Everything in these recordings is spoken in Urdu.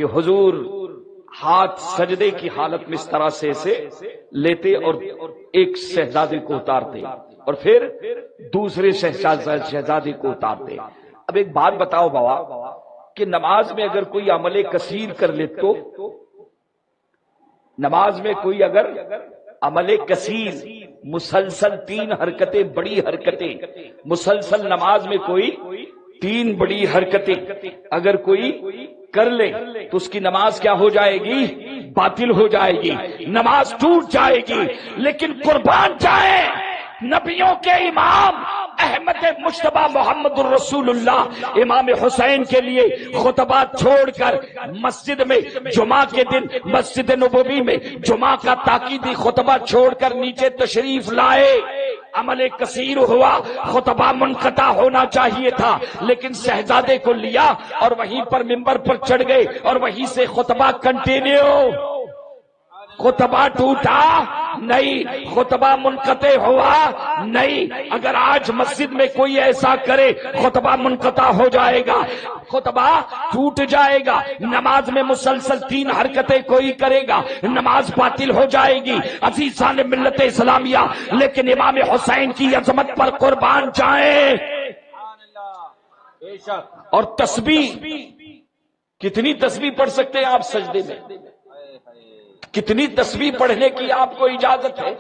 کہ حضور ہاتھ سجدے کی حالت میں اس طرح سے اسے لیتے اور ایک شہزادے کو اتارتے اور پھر دوسرے شہزادے کو اتارتے۔ اب ایک بات بتاؤ بابا کہ نماز میں اگر کوئی عمل کثیر کر لے تو نماز میں کوئی اگر عمل کثیر مسلسل 3 حرکتیں بڑی حرکتیں مسلسل نماز میں کوئی 3 بڑی حرکتیں اگر کوئی کر لے تو اس کی نماز کیا ہو جائے گی؟ باطل ہو جائے گی، نماز ٹوٹ جائے گی۔ لیکن قربان جائیں نبیوں کے امام احمد مجتبی محمد الرسول اللہ امام حسین کے لیے خطبات چھوڑ کر مسجد میں جمعہ کے دن مسجد نبوی میں جمعہ کا تاکیدی خطبہ چھوڑ کر نیچے تشریف لائے۔ عمل کثیر ہوا، خطبہ منقطع ہونا چاہیے تھا، لیکن شہزادے کو لیا اور وہیں پر ممبر پر چڑھ گئے اور وہیں سے خطبہ کنٹینیو۔ خطبہ ٹوٹا نہیں، خطبہ منقطع ہوا نہیں۔ اگر آج مسجد میں کوئی ایسا کرے خطبہ منقطع ہو جائے گا، خطبہ ٹوٹ جائے گا۔ نماز میں مسلسل 3 حرکتیں کوئی کرے گا، نماز باطل ہو جائے گی۔ عزیزان ملت اسلامیہ، لیکن امام حسین کی عظمت پر قربان جائیں۔ اور تسبیح، کتنی تسبیح پڑھ سکتے ہیں آپ سجدے میں؟ کتنی تسبیح پڑھنے کی آپ کو اجازت ہے؟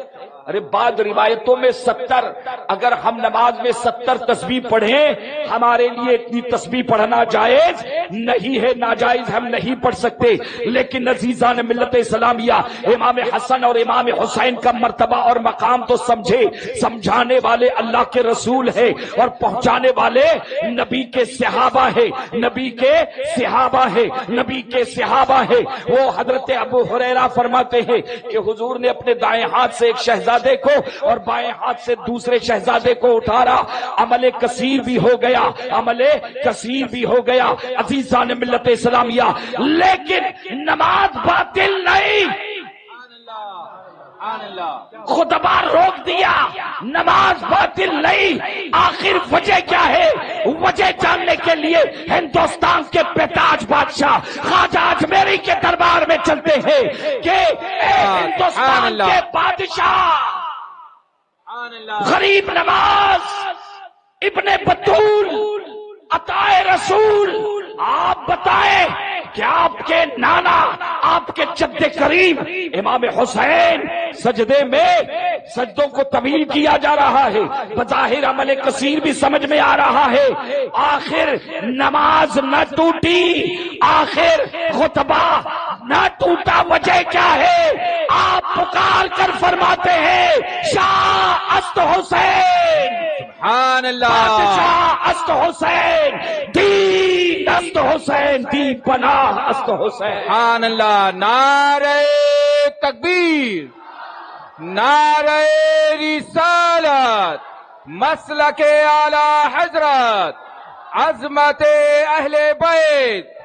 ارے بعض روایتوں میں 70، اگر ہم نماز میں 70 تسبیح پڑھیں، ہمارے لیے اتنی تسبیح پڑھنا جائز نہیں ہے، ناجائز ہم نہیں پڑھ سکتے۔ لیکن عزیزان ملت اسلامیہ، امام حسن اور امام حسین کا مرتبہ اور مقام تو سمجھے، سمجھانے والے اللہ کے رسول ہے اور پہنچانے والے نبی کے صحابہ ہے، نبی کے صحابہ ہے، نبی کے صحابہ ہے۔ وہ حضرت ابو ہریرہ فرماتے ہیں کہ حضور نے اپنے دائیں ہاتھ سے ایک شہزادے کو اور بائیں ہاتھ سے دوسرے شہزادے کو اٹھارا، عمل کثیر بھی ہو گیا، عمل کثیر بھی ہو گیا۔ عزیزان ملت اسلامیہ، لیکن نماز باطل نہیں۔ خطبہ روک دیا، نماز باطل نہیں۔ آخر وجہ کیا ہے؟ وجہ جاننے کے لیے ہندوستان کے پیتاج بادشاہ خواجہ اجمیری کے دربار میں چلتے ہیں کہ اے ہندوستان کے بادشاہ، غریب نواز ابن بطول عطائے رسول، آپ بتائیں کہ آپ کے نانا، آپ کے جد کریم امام حسین سجدے میں سجدوں کو طویل کیا جا رہا ہے، بظاہر عمل کثیر بھی سمجھ میں آ رہا ہے، آخر نماز نہ ٹوٹی، آخر خطبہ نہ ٹوٹا، وجہ کیا ہے؟ آپ پکار کر فرماتے ہیں شاہ است حسین، سبحان اللہ، بادشاہ است حسین، دین است حسین، دین پناہ است حسین۔ سبحان اللہ، نعرہ تکبیر، نعرہ رسالت، مسلک اعلی حضرت، عظمت اہل بیت،